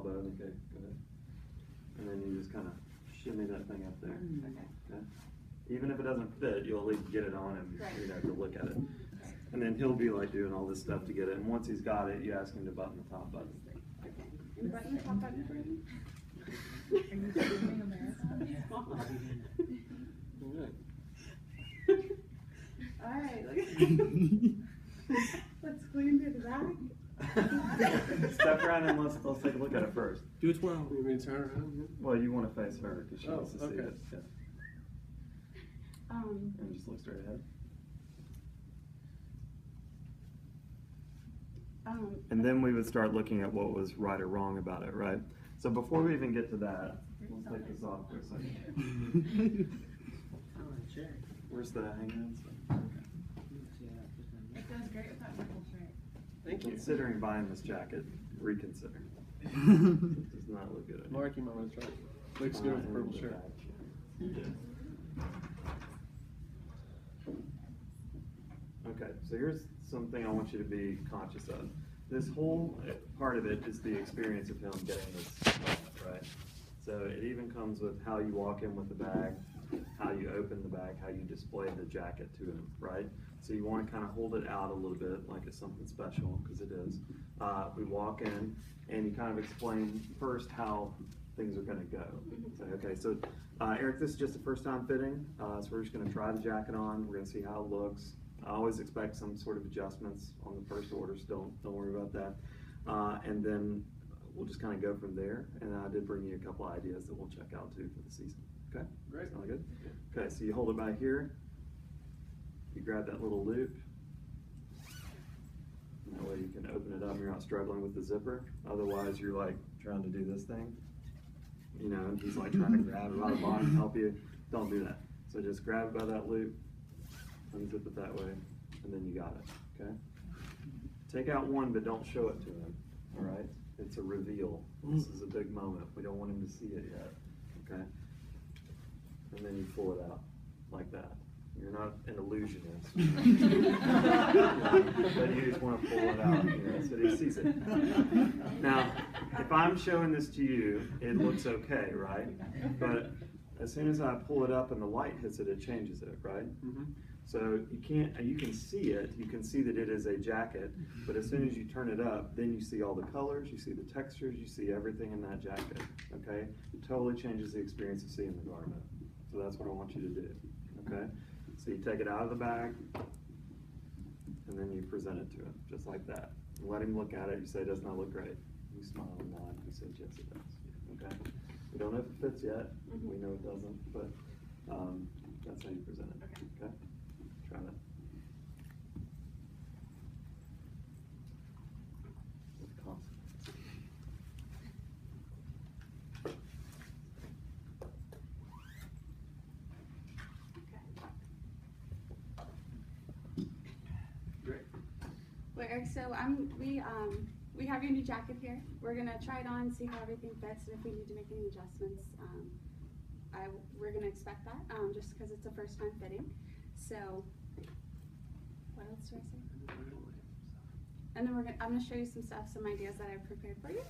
elbow. Okay, go ahead. And then you just kind of shimmy that thing up there. Okay. Even if it doesn't fit, you'll at least get it on him. Right. You'd have to look at it. And then he'll be like doing all this stuff to get it. And once he's got it, you ask him to button the top button. Okay. And button the top button for me? Are you doing a marathon? All right, let's clean to the back. Step around and let's take a look at it first. Do a twirl. You mean turn around? Well, you want to face her because she Oh, wants to see okay. it. Yeah. And just look straight ahead. And then we would start looking at what was right or wrong about it, right? So before we even get to that, let's take this off for a second. Where's the hang-on? It goes great with that purple shirt. Thank you. Considering buying this jacket, reconsider. It does not look good. Marky Mama's right. Looks good with the purple shirt. Okay, so here's something I want you to be conscious of. This whole part of it is the experience of him getting this, right? So it even comes with how you walk in with the bag, how you open the bag, how you display the jacket to him, right? So you want to kind of hold it out a little bit like it's something special, because it is. We walk in and you kind of explain first how things are going to go. So, okay, so Eric, this is just the first time fitting, so we're just going to try the jacket on. We're going to see how it looks. I always expect some sort of adjustments on the first order, so don't worry about that. And then we'll just kind of go from there. And I did bring you a couple ideas that we'll check out too for the season. Okay? Great. Sound good? Okay, so you hold it by here. You grab that little loop. And that way you can open it up. You're not struggling with the zipper. Otherwise, you're like trying to do this thing. You know, and he's like trying to grab it by the bottom and help you. Don't do that. So just grab it by that loop. Unzip it that way, and then you got it, okay? Take out one, but don't show it to him, all right? It's a reveal. This is a big moment. We don't want him to see it yet, okay? And then you pull it out like that. You're not an illusionist. But you just want to pull it out, you know, so he sees it. Now, if I'm showing this to you, it looks okay, right? But as soon as I pull it up and the light hits it, it changes it, right? Mm-hmm. So you can see it, you can see that it is a jacket, but as soon as you turn it up, then you see all the colors, you see the textures, you see everything in that jacket, okay? It totally changes the experience of seeing the garment. So that's what I want you to do, okay? So you take it out of the bag, and then you present it to him, just like that. You let him look at it, you say, doesn't that look great? You smile and nod, you say, yes it does, okay? We don't know if it fits yet, we know it doesn't, but that's how you present it, okay? Try that. With confidence. Great. Well, Eric, so we have your new jacket here. We're gonna try it on, see how everything fits, and if we need to make any adjustments, we're gonna expect that, just because it's a first time fitting. So, what else do I say? And then I'm gonna show you some stuff, some ideas that I've prepared for you.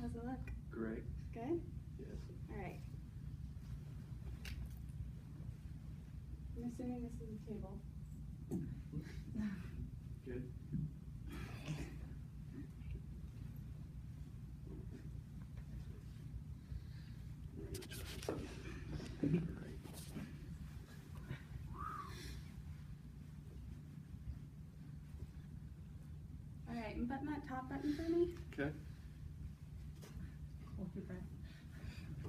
How's it look? Great. Good? Yes. All right. I'm assuming this is a table. Good. All right, and button that top button for me. Okay. Hold your breath.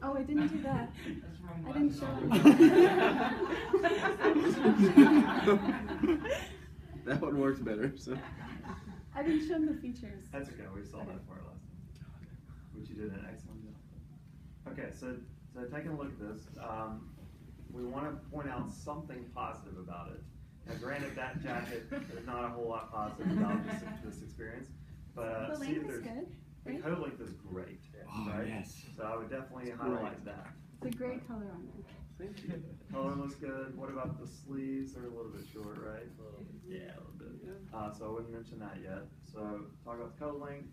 Oh, I didn't do that. I didn't show it. That one works better. So. I didn't show them the features. That's okay, we saw that part last time. Which you did an excellent job. Okay, so taking a look at this, we want to point out something positive about it. Now granted, that jacket, there's not a whole lot positive about this experience, but The see length if is there's, good. The Right? coat length is great, right? So I would definitely highlight that. It's a great color on there. Thank you. Color looks good. What about the sleeves? They're a little bit short, right? Yeah, a little bit. So I wouldn't mention that yet. So talk about the coat length,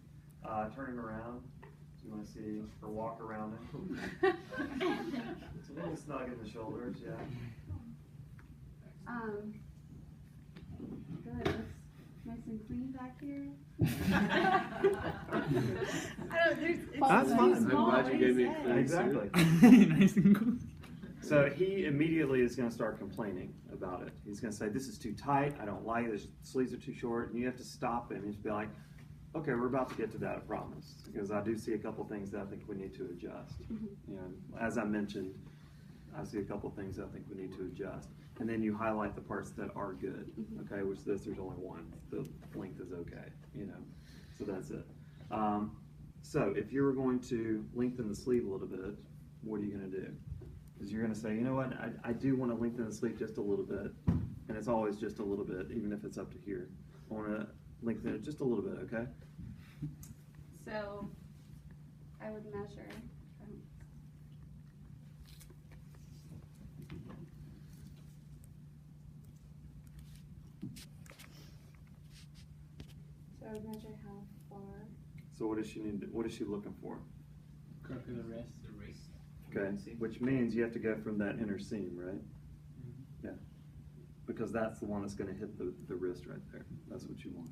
turning around. Do you want to see her walk around it? It's a little snug in the shoulders, yeah. Good. Looks nice and clean back here. I don't, there's, it's That's too fine. I'm small, glad what you he gave me a said. clean Exactly. Nice and cool. So he immediately is going to start complaining about it. He's going to say, "This is too tight. I don't like it. The sleeves are too short." And you have to stop him and just be like, "Okay, we're about to get to that, I promise." Because I do see a couple things that I think we need to adjust. You know, as I mentioned, I see a couple things that I think we need to adjust. And then you highlight the parts that are good, okay, which there's only one. The length is okay, you know, so that's it. So if you were going to lengthen the sleeve a little bit, what are you going to do? Because you're going to say, you know what, I do want to lengthen the sleeve just a little bit, and it's always just a little bit, even if it's up to here. I want to lengthen it just a little bit, okay? So I would measure. So I would measure how far. So what does she need? What is she looking for? Crook of the wrist. Okay, which means you have to go from that inner seam, right? Yeah, because that's the one that's going to hit the wrist right there. That's what you want.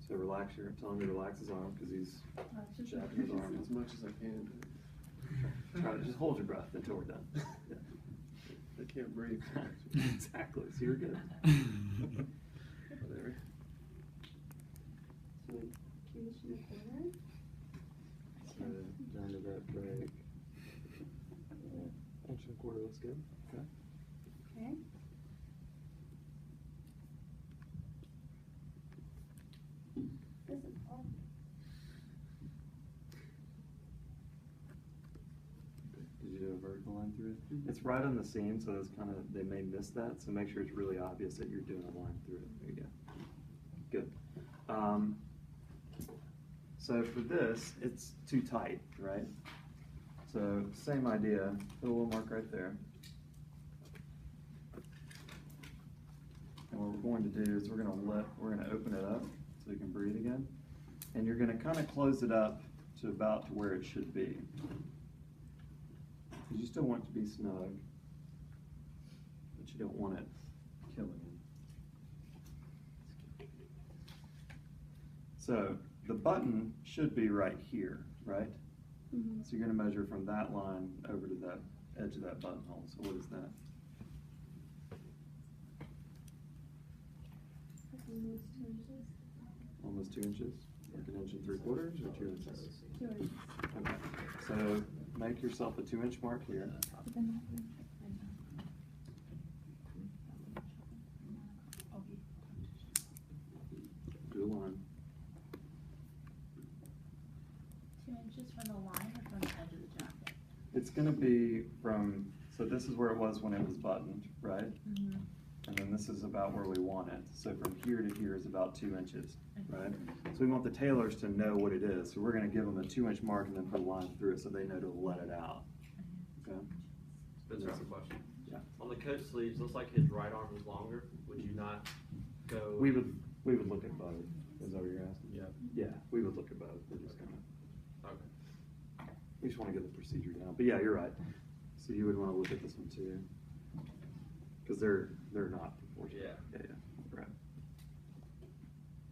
So relax tell him to relax his arm because he's jacking his arm. As much as I can. Try to just hold your breath until we're done. Yeah. I can't breathe. Exactly, so you're good. Whatever. So 2.25. So down to that break. Inch and a quarter looks good. Okay. Okay. This is hard. Did you do a vertical line through it? It's right on the seam, so it's kind of, they may miss that, so make sure it's really obvious that you're doing a line through it. There you go. Good. So for this, it's too tight, right? So same idea, put a little mark right there. And what we're going to do is we're going to open it up so you can breathe again. And you're going to kind of close it up to about to where it should be. Because you still want it to be snug, but you don't want it killing you. So the button should be right here, right? Mm-hmm. So you're going to measure from that line over to that edge of that buttonhole. So what is that? Almost 2 inches. Almost 2 inches? Like 1 3/4 or 2 inches? 2 inches. Okay. So make yourself a 2-inch mark here. Do a line. 2 inches from the line or from the edge of the jacket? It's going to be from, so this is where it was when it was buttoned, right? Mm-hmm. And then this is about where we want it. So from here to here is about 2 inches, right? So we want the tailors to know what it is. So we're going to give them a 2-inch mark and then put a line through it so they know to let it out. Okay? Spencer, I have a question. Yeah. On the coat sleeves, looks like his right arm is longer. Would you not go? We would look at both. Is that what you're asking? Yeah. Yeah, we would look at both. We're just gonna, Okay. we just want to get the procedure down. But yeah, you're right. So you would want to look at this one too, because they're not proportional. Yeah. Yeah. Right.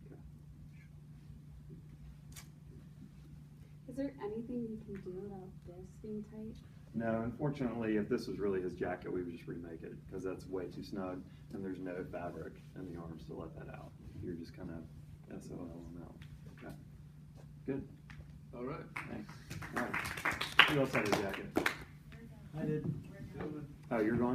Okay. Is there anything you can do about this being tight? No, unfortunately, if this was really his jacket, we would just remake it because that's way too snug and there's no fabric in the arms to let that out. You're just kind of SOL on that one. Okay. Good. All right. Thanks. All right. Who else had a jacket? I did. Oh, you're going?